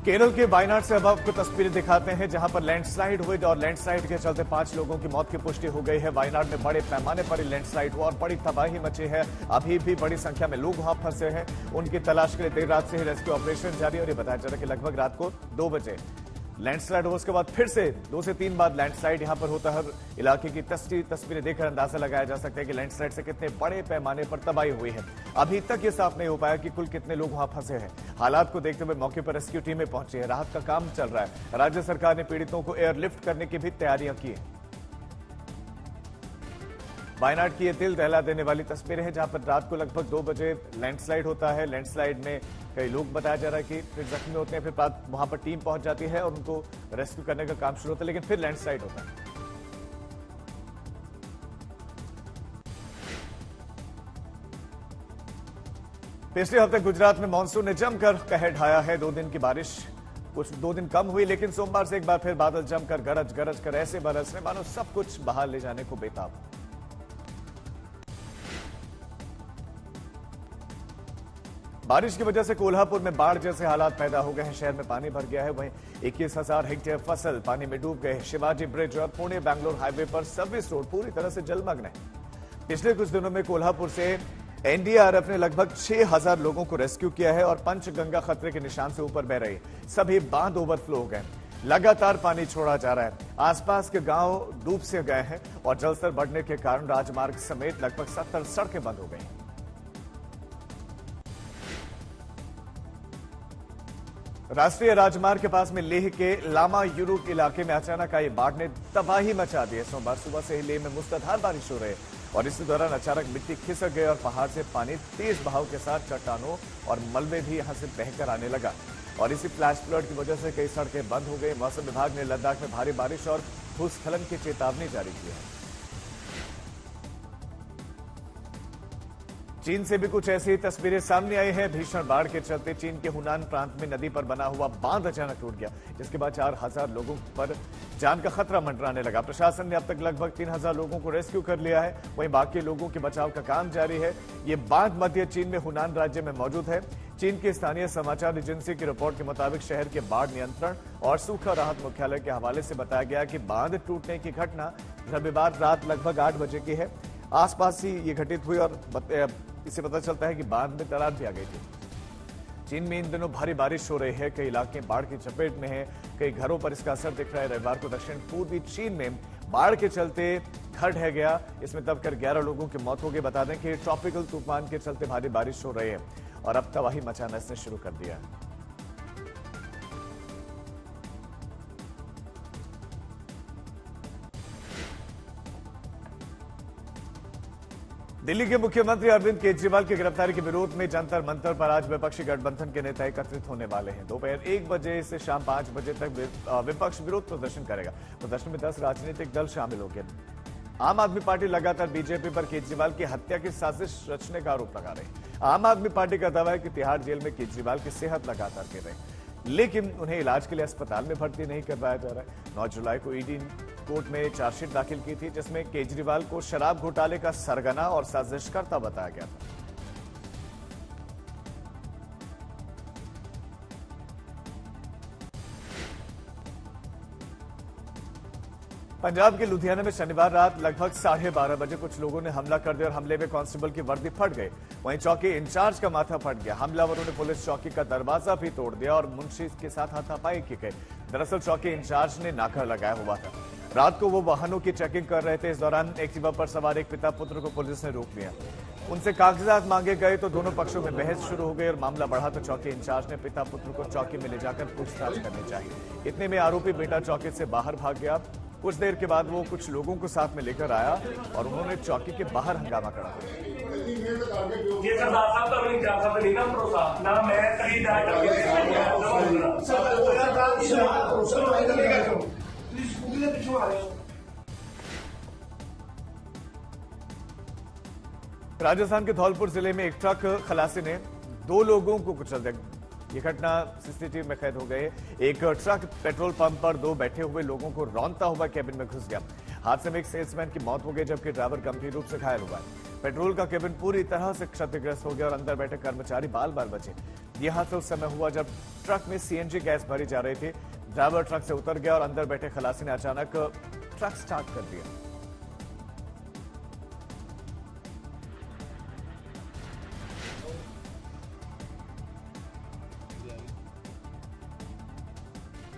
केरल के वायनाड से अब आपको तस्वीरें दिखाते हैं, जहां पर लैंडस्लाइड हुई और लैंडस्लाइड के चलते 5 लोगों की मौत की पुष्टि हो गई है। वायनाड में बड़े पैमाने पर लैंडस्लाइड हुआ और बड़ी तबाही मची है। अभी भी बड़ी संख्या में लोग वहां फंसे हैं। उनकी तलाश के लिए देर रात से ही रेस्क्यू ऑपरेशन जारी है और ये बताया जा रहा है कि लगभग रात को 2 बजे लैंडस्लाइड हुआ। उसके बाद फिर से 2 से 3 बार लैंडस्लाइड यहां पर होता है। इलाके की तस्वीरें देखकर अंदाजा लगाया जा सकता है कि लैंडस्लाइड से कितने बड़े पैमाने पर तबाही हुई है। अभी तक ये साफ नहीं हो पाया कि कुल कितने लोग वहां फंसे हैं। हालात को देखते हुए मौके पर रेस्क्यू टीमें पहुंची है, राहत का काम चल रहा है। राज्य सरकार ने पीड़ितों को एयरलिफ्ट करने की भी तैयारियां की है। वायनाड की ये दिल दहला देने वाली तस्वीरें हैं, जहां पर रात को लगभग 2 बजे लैंडस्लाइड होता है। लैंडस्लाइड में कई लोग बताया जा रहा है कि फिर जख्मी होते हैं, फिर वहां पर टीम पहुंच जाती है और उनको रेस्क्यू करने का काम शुरू होता है, लेकिन फिर लैंडस्लाइड होता है। पिछले हफ्ते गुजरात में मानसून ने जमकर कहर ढाया है। 2 दिन की बारिश कुछ 2 दिन कम हुई, लेकिन सोमवार से एक बार फिर बादल जमकर गरज कर ऐसे बरसने मानो सब कुछ बहा ले जाने को बेताब। बारिश की वजह से कोल्हापुर में बाढ़ जैसे हालात पैदा हो गए हैं। शहर में पानी भर गया है। वहीं 21,000 हेक्टेयर फसल पानी में डूब गए। शिवाजी ब्रिज और पुणे बैंगलोर हाईवे पर सर्विस रोड पूरी तरह से जलमग्न है। पिछले कुछ दिनों में कोल्हापुर से एनडीआरएफ ने लगभग 6,000 लोगों को रेस्क्यू किया है और पंचगंगा खतरे के निशान से ऊपर बह रही। सभी बांध ओवरफ्लो हो गए। लगातार पानी छोड़ा जा रहा है। आसपास के गांव डूब से गए हैं और जलस्तर बढ़ने के कारण राजमार्ग समेत लगभग 70 सड़कें बंद हो गई। राष्ट्रीय राजमार्ग के पास में लेह के लामा यूरुक इलाके में अचानक आई बाढ़ ने तबाही मचा दी है। सोमवार सुबह से ही लेह में मूसलाधार बारिश हो रही है और इसी दौरान अचानक मिट्टी खिसक गई और पहाड़ से पानी तेज बहाव के साथ चट्टानों और मलबे भी यहां से बहकर आने लगा और इसी फ्लैश फ्लड की वजह से कई सड़कें बंद हो गई। मौसम विभाग ने लद्दाख में भारी बारिश और भूस्खलन की चेतावनी जारी की है। चीन से भी कुछ ऐसी तस्वीरें सामने आई हैं। भीषण बाढ़ के चलते चीन के हुनान प्रांत में नदी पर बना हुआ बांध अचानक टूट गया, जिसके बाद 4,000 लोगों पर जान का खतरा मंडराने लगा। प्रशासन ने अब तक लगभग 3,000 लोगों को रेस्क्यू कर लिया है। वहीं बाकी लोगों के बचाव का काम जारी है। ये बांध मध्य चीन में हुनान राज्य में मौजूद है। चीन की स्थानीय समाचार एजेंसी की रिपोर्ट के मुताबिक शहर के बाढ़ नियंत्रण और सूखा राहत मुख्यालय के हवाले से बताया गया कि बांध टूटने की घटना रविवार रात लगभग 8 बजे की है। आसपास ही ये घटित हुई और इससे पता चलता है कि बांध में दरार भी आ गई थी। चीन में इन दिनों भारी बारिश हो रही है। कई इलाके बाढ़ की चपेट में हैं। कई घरों पर इसका असर दिख रहा है। रविवार को दक्षिण पूर्वी चीन में बाढ़ के चलते घर ढह गया। इसमें दबकर 11 लोगों की मौत हो गई। बता दें कि ट्रॉपिकल तूफान के चलते भारी बारिश हो रही है और अब तबाही मचाना इसने शुरू कर दिया है। दिल्ली के मुख्यमंत्री अरविंद केजरीवाल की गिरफ्तारी के विरोध में जंतर मंतर पर आज विपक्षी गठबंधन के नेता एकत्रित होने वाले हैं। दोपहर 1 बजे से शाम 5 बजे तक विपक्ष विरोध प्रदर्शन करेगा। प्रदर्शन में 10 राजनीतिक दल शामिल होंगे। आम आदमी पार्टी लगातार बीजेपी पर केजरीवाल की हत्या की साजिश रचने का आरोप लगा रही है। आम आदमी पार्टी का दावा है कि तिहाड़ जेल में केजरीवाल की सेहत लगातार गिर रही है, लेकिन उन्हें इलाज के लिए अस्पताल में भर्ती नहीं करवाया जा रहा है। 9 जुलाई को ईडी कोर्ट में चार्जशीट दाखिल की थी, जिसमें केजरीवाल को शराब घोटाले का सरगना और साजिशकर्ता बताया गया था। पंजाब के लुधियाना में शनिवार रात लगभग 12:30 बजे कुछ लोगों ने हमला कर दिया और हमले में कांस्टेबल की वर्दी फट गई। वहीं चौकी इंचार्ज का माथा फट गया। हमलावरों ने पुलिस चौकी का दरवाजा भी तोड़ दिया और मुंशी के साथ हाथापाई की गई। दरअसल चौकी इंचार्ज ने नाका लगाया हुआ था। रात को वो वाहनों की चेकिंग कर रहे थे। इस दौरान एक्टिवा पर सवार एक पिता पुत्र को पुलिस ने रोक लिया। उनसे कागजात मांगे गए तो दोनों पक्षों में बहस शुरू हो गई और मामला बढ़ा तो चौकी इंचार्ज ने पिता पुत्र को चौकी में ले जाकर पूछताछ करनी चाहिए। इतने में आरोपी बेटा चौकी से बाहर भाग गया। कुछ देर के बाद वो कुछ लोगों को साथ में लेकर आया और उन्होंने चौकी के बाहर हंगामा करा दिया। राजस्थान के धौलपुर जिले में एक ट्रक खलासी ने 2 लोगों को कुचल दिया। ये घटना सीसीटीवी में कैद हो गई। एक ट्रक पेट्रोल पंप पर 2 बैठे हुए लोगों को रौंदता हुआ केबिन में घुस गया। हादसे में एक सेल्समैन की मौत हो गई, जबकि ड्राइवर गंभीर रूप से घायल हुआ। पेट्रोल का केबिन पूरी तरह से क्षतिग्रस्त हो गया और अंदर बैठे कर्मचारी बाल बाल बचे। यह हादसा उस समय हुआ जब ट्रक में सीएनजी गैस भरी जा रही थी। ड्राइवर ट्रक से उतर गया और अंदर बैठे खलासी ने अचानक ट्रक स्टार्ट कर दिया।